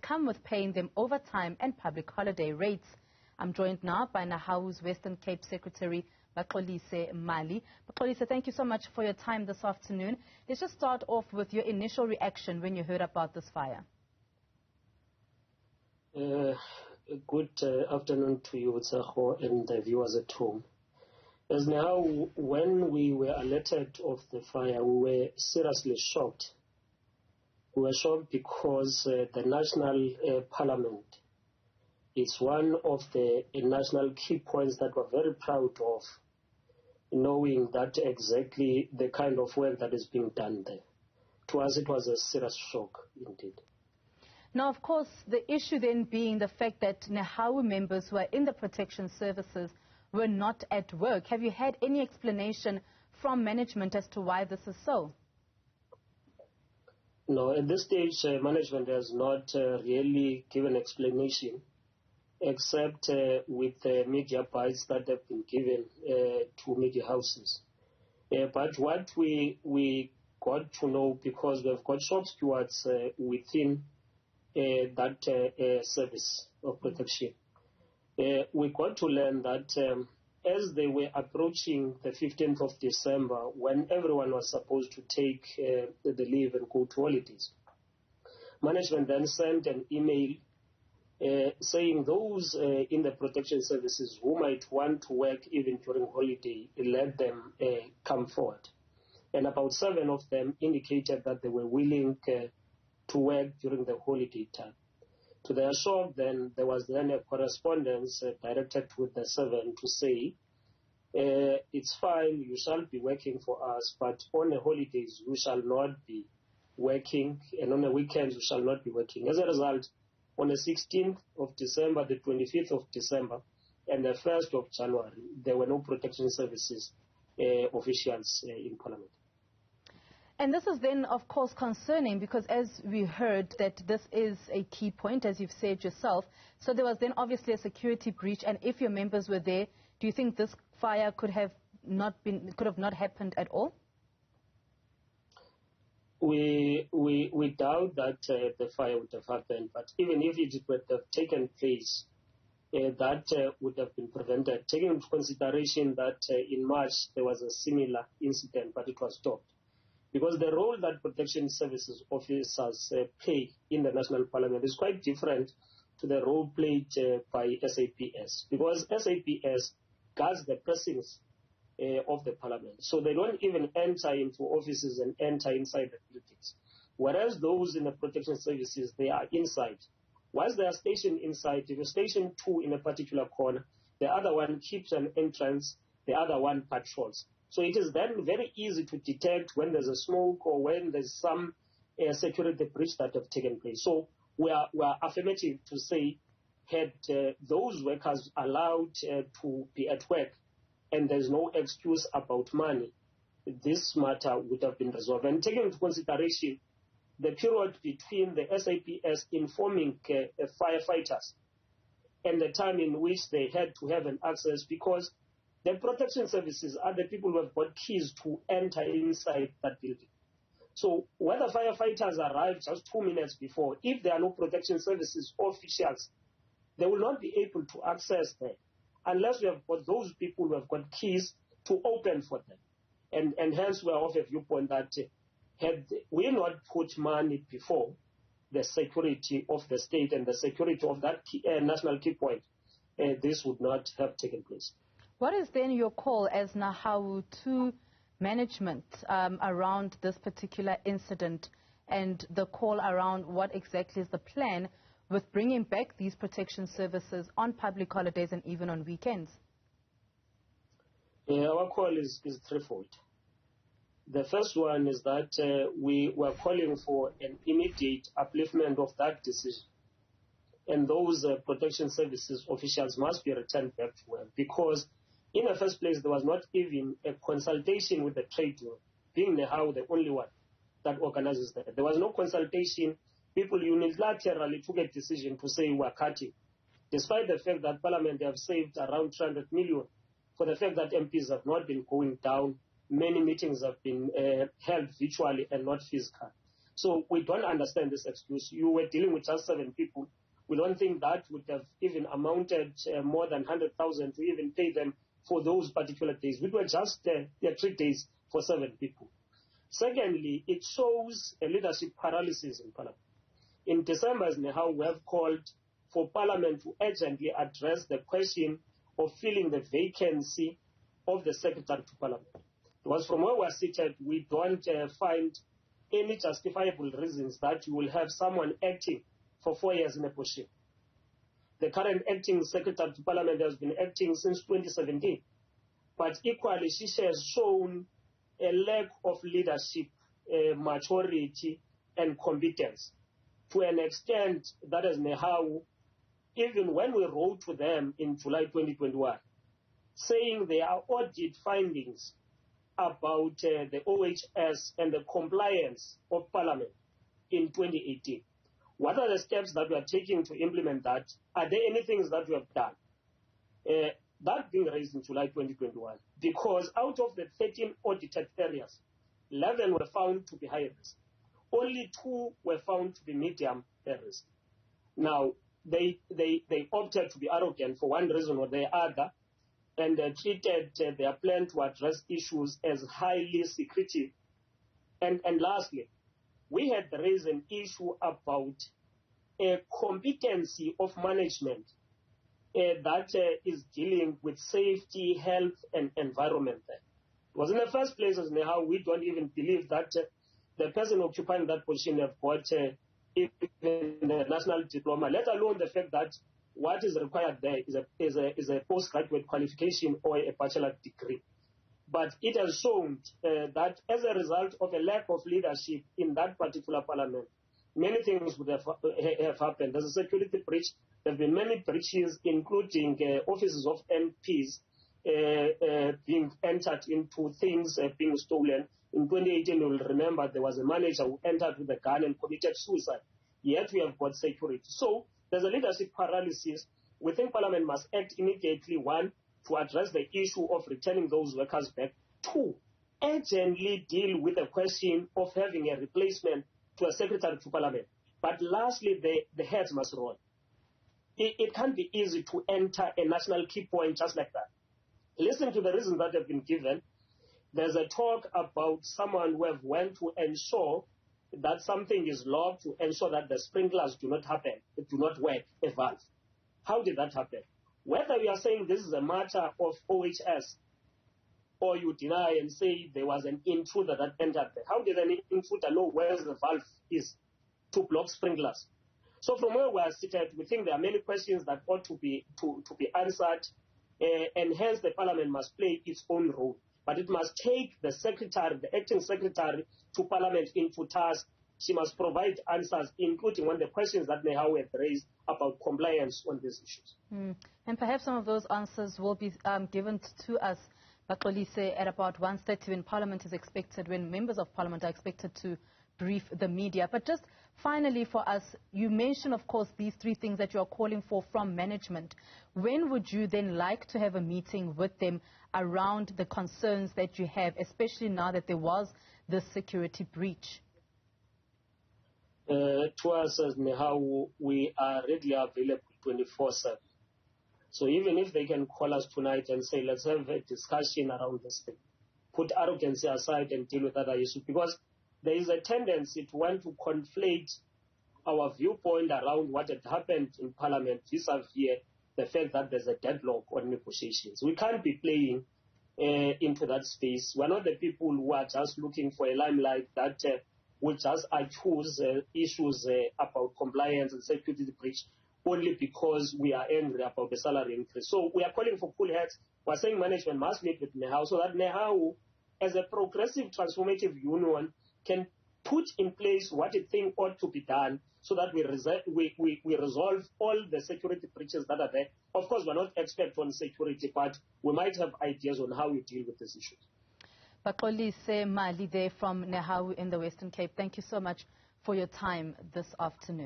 come with paying them overtime and public holiday rates. I'm joined now by Nehawu's Western Cape Secretary, Baxolise Mali. Baxolise, thank you so much for your time this afternoon. Let's just start off with your initial reaction when you heard about this fire. Good afternoon to you, Tsaho, and the viewers at home. As now, when we were alerted of the fire, we were seriously shocked. We were shocked because the National Parliament is one of the national key points that we're very proud of, knowing that exactly the kind of work that is being done there. To us, it was a serious shock indeed. Now, of course, the issue then being the fact that Nehawu members who are in the protection services were not at work. Have you had any explanation from management as to why this is so? No, at this stage, management has not really given explanation, except with media bites that have been given to media houses. But what we got to know, because we've got shop stewards within that service of protection, we got to learn that as they were approaching the 15th of December, when everyone was supposed to take the leave and go to holidays, management then sent an email saying those in the protection services who might want to work even during holiday, let them come forward. And about 7 of them indicated that they were willing to work during the holiday time. To their shock, then there was then a correspondence directed with the 7 to say, it's fine, you shall be working for us, but on the holidays you shall not be working, and on the weekends you shall not be working. As a result, on the 16th of December, the 25th of December, and the 1st of January, there were no protection services officials in Parliament. And this is then, of course, concerning because as we heard that this is a key point, as you've said yourself, so there was then obviously a security breach, and if your members were there, do you think this fire could have not happened at all? We doubt that the fire would have happened, but even if it would have taken place, that would have been prevented, taking into consideration that in March there was a similar incident, but it was stopped. Because the role that protection services officers play in the National Parliament is quite different to the role played by SAPS. Because SAPS guards the precincts of the Parliament. So they don't even enter into offices and enter inside the buildings. Whereas those in the protection services, they are inside. Once they are stationed inside, if you're stationed 2 in a particular corner, the other one keeps an entrance, the other one patrols. So it is then very easy to detect when there's a smoke or when there's some security breach that have taken place. So we are affirmative to say, had those workers allowed to be at work and there's no excuse about money, this matter would have been resolved. And taking into consideration the period between the SAPS informing firefighters and the time in which they had to have an access, because the protection services are the people who have got keys to enter inside that building. So whether firefighters arrive just 2 minutes before, if there are no protection services officials, they will not be able to access them unless we have got those people who have got keys to open for them. And hence we are of a viewpoint that had we not put money before the security of the state and the security of that national key point, this would not have taken place. What is then your call as Nehawu to management around this particular incident and the call around what exactly is the plan with bringing back these protection services on public holidays and even on weekends? Our call is threefold. The first one is that we were calling for an immediate upliftment of that decision. And those protection services officials must be returned back to work, because in the first place, there was not even a consultation with the trade union, being Nehawu the only one that organizes that. There was no consultation. People unilaterally took a decision to say we're cutting, despite the fact that Parliament have saved around 300 million for the fact that MPs have not been going down. Many meetings have been held virtually and not physical. So we don't understand this excuse. You were dealing with just 7 people. We don't think that would have even amounted more than 100,000 to even pay them for those particular days, which were just 3 days for 7 people. Secondly, it shows a leadership paralysis in Parliament. In December, as Nehawu, we have called for Parliament to urgently address the question of filling the vacancy of the Secretary to Parliament. Because from where we are seated, we don't find any justifiable reasons that you will have someone acting for 4 years in a position. The current acting Secretary to Parliament has been acting since 2017. But equally, she has shown a lack of leadership, maturity, and competence to an extent that as Nehawu, even when we wrote to them in July 2021, saying there are audit findings about the OHS and the compliance of Parliament in 2018. What are the steps that we are taking to implement that? Are there any things that we have done? That being raised in July 2021, because out of the 13 audited areas, 11 were found to be high risk. Only 2 were found to be medium risk. Now, they opted to be arrogant for one reason or the other, and treated their plan to address issues as highly secretive. And lastly, we had raised an issue about a competency of management that is dealing with safety, health, and environment. Because in the first place, as Nehawu, we don't even believe that the person occupying that position have got even a national diploma, let alone the fact that what is required there is a postgraduate qualification or a bachelor degree. But it has shown that as a result of a lack of leadership in that particular parliament, many things would have happened. There's a security breach. There have been many breaches, including offices of MPs being entered into, things being stolen. In 2018, you will remember there was a manager who entered with a gun and committed suicide. Yet we have got security. So there's a leadership paralysis. We think Parliament must act immediately, 1, to address the issue of returning those workers back. 2, urgently deal with the question of having a replacement to a Secretary to Parliament. But lastly, the heads must roll. It can't be easy to enter a national key point just like that. Listen to the reasons that have been given. There's a talk about someone who have went to ensure that something is locked, to ensure that the sprinklers do not work, a valve. How did that happen? Whether you are saying this is a matter of OHS, or you deny and say there was an intruder that entered there, how did an intruder know where the valve is to block sprinklers? So from where we are seated, we think there are many questions that ought to be answered, and hence the Parliament must play its own role. But it must take the Secretary, the acting Secretary to Parliament into task. She must provide answers, including on the questions that Nehawu have raised about compliance on these issues. And perhaps some of those answers will be given to us, Baxolise, at about 1:30 when Parliament is expected, when members of Parliament are expected to brief the media. But just finally for us, you mentioned, of course, these 3 things that you are calling for from management. When would you then like to have a meeting with them around the concerns that you have, especially now that there was this security breach? To us as Nehawu, we are readily available 24/7. So even if they can call us tonight and say, let's have a discussion around this thing, put arrogancy aside and deal with other issues, because there is a tendency to want to conflate our viewpoint around what had happened in Parliament vis-a-vis the fact that there's a deadlock on negotiations. We can't be playing into that space. We're not the people who are just looking for a limelight that will just accuse issues about compliance and security breach only because we are angry about the salary increase. So we are calling for cool heads. We're saying management must meet with Nehawu so that Nehawu, as a progressive transformative union, can put in place what it thinks ought to be done so that we resolve all the security breaches that are there. Of course, we're not experts on security, but we might have ideas on how we deal with these issues. Baxolise Mali there from Nehawu in the Western Cape. Thank you so much for your time this afternoon.